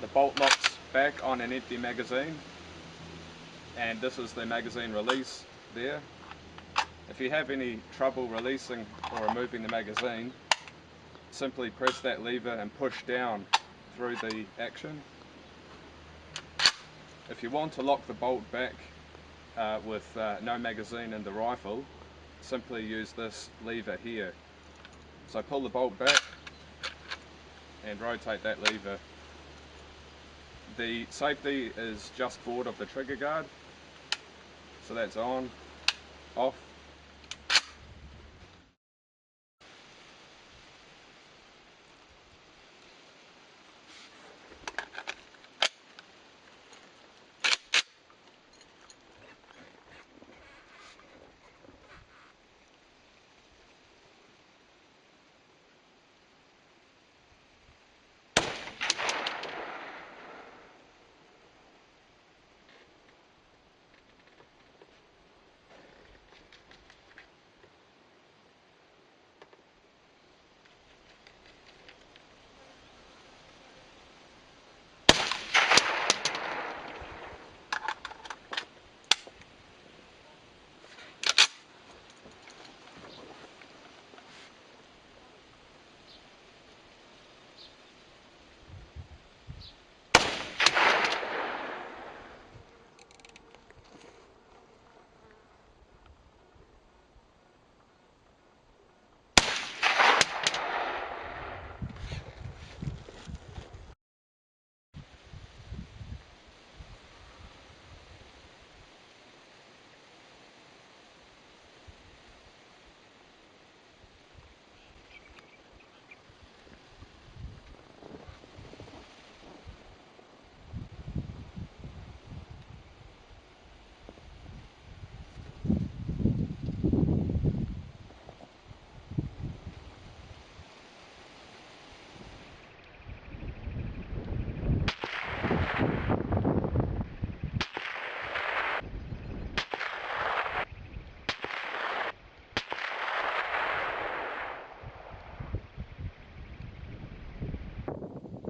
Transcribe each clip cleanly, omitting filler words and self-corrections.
The bolt locks back on an empty magazine, and this is the magazine release there. If you have any trouble releasing or removing the magazine, simply press that lever and push down through the action. If you want to lock the bolt back with no magazine in the rifle, simply use this lever here. So pull the bolt back and rotate that lever. The safety is just forward of the trigger guard, so that's on, off.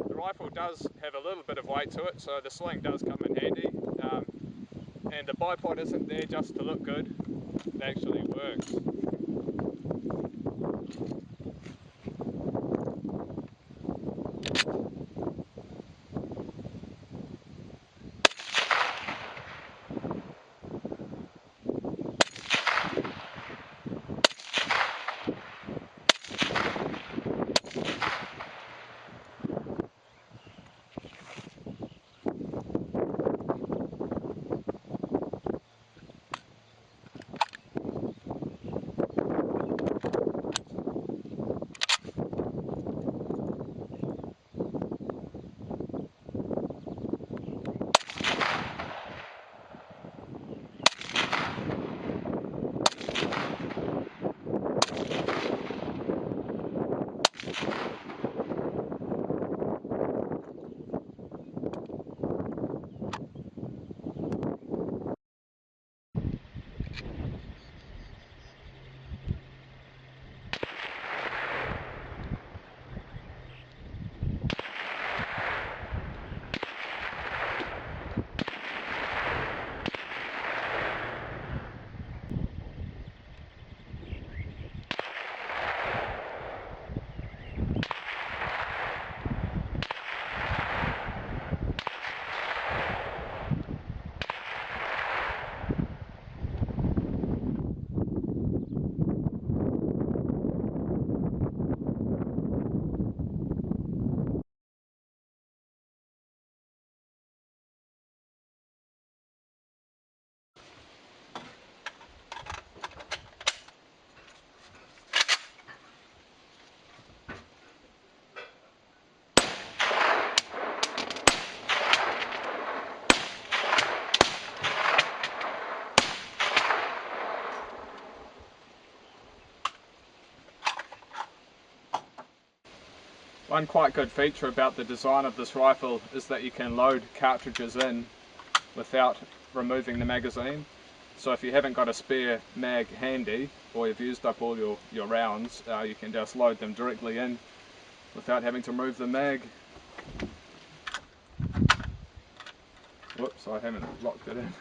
The rifle does have a little bit of weight to it, so the sling does come in handy, and the bipod isn't there just to look good, it actually works. One quite good feature about the design of this rifle is that you can load cartridges in without removing the magazine. So if you haven't got a spare mag handy, or you've used up all your rounds, you can just load them directly in without having to remove the mag. Whoops, I haven't locked it in.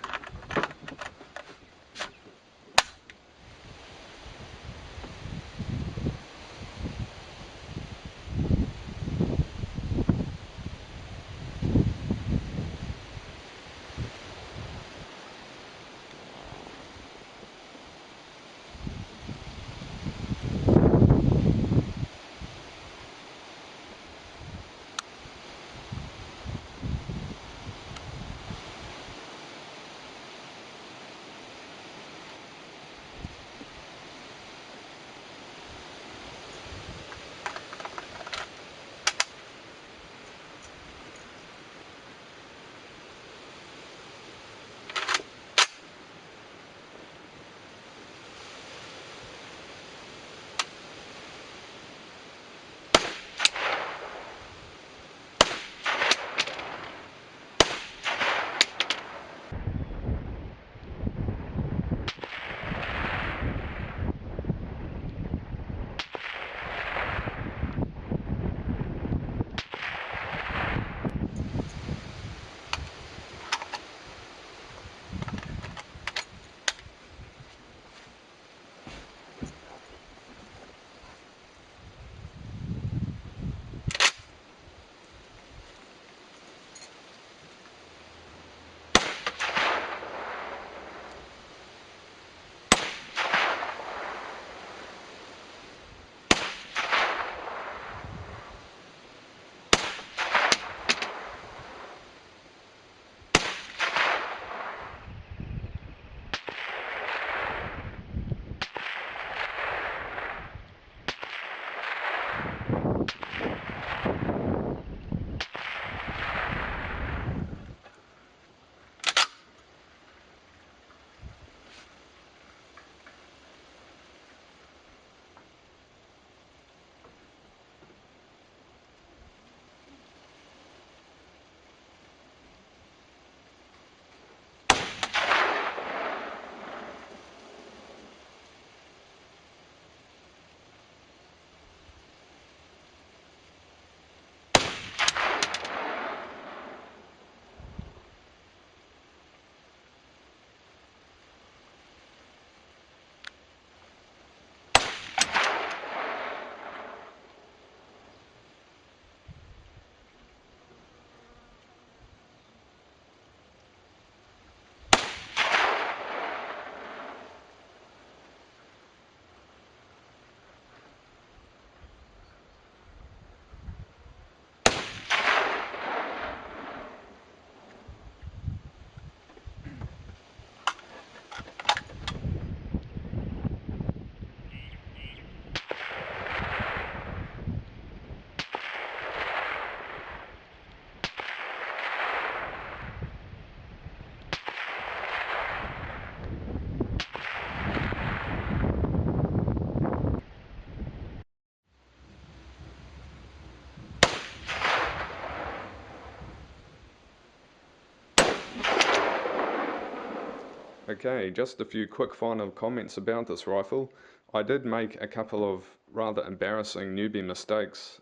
Okay, just a few quick final comments about this rifle. I did make a couple of rather embarrassing newbie mistakes,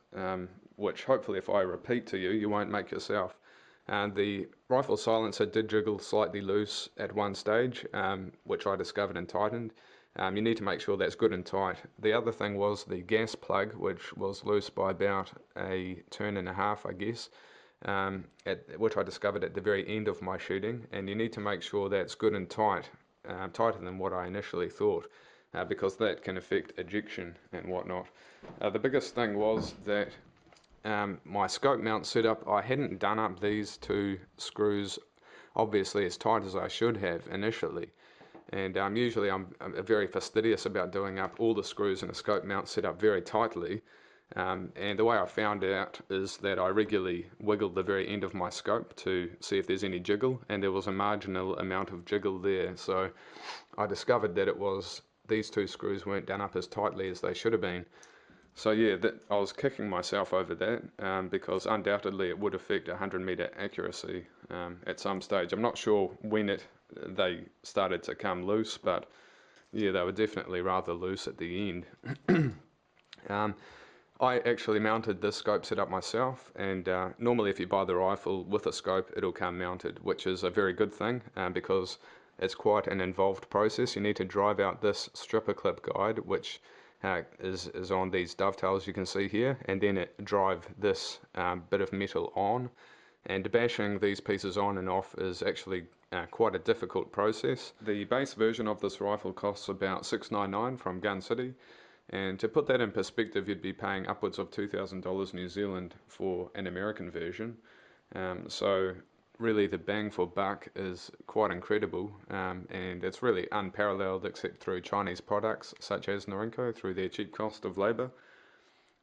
which hopefully if I repeat to you, you won't make yourself. And the rifle silencer did jiggle slightly loose at one stage, which I discovered and tightened. You need to make sure that's good and tight. The other thing was the gas plug, which was loose by about a turn and a half, I guess. Which I discovered at the very end of my shooting, and you need to make sure that's good and tight, tighter than what I initially thought, because that can affect ejection and whatnot. The biggest thing was that my scope mount setup, I hadn't done up these two screws obviously as tight as I should have initially. And usually I'm very fastidious about doing up all the screws in a scope mount set up very tightly. And the way I found out is that I regularly wiggled the very end of my scope to see if there's any jiggle, and there was a marginal amount of jiggle there. So I discovered that it was these two screws weren't done up as tightly as they should have been. So yeah, I was kicking myself over that because undoubtedly it would affect 100-meter accuracy at some stage. I'm not sure when they started to come loose, but yeah, they were definitely rather loose at the end. I actually mounted this scope setup myself, and normally if you buy the rifle with a scope, it'll come mounted, which is a very good thing because it's quite an involved process. You need to drive out this stripper clip guide, which is on these dovetails you can see here, and then drive this bit of metal on. And bashing these pieces on and off is actually quite a difficult process. The base version of this rifle costs about $699 from Gun City, and to put that in perspective, you'd be paying upwards of $2,000 New Zealand for an American version. So really the bang for buck is quite incredible, and it's really unparalleled except through Chinese products such as Norinco through their cheap cost of labour.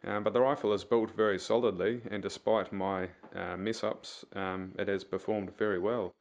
But the rifle is built very solidly, and despite my mess ups, it has performed very well.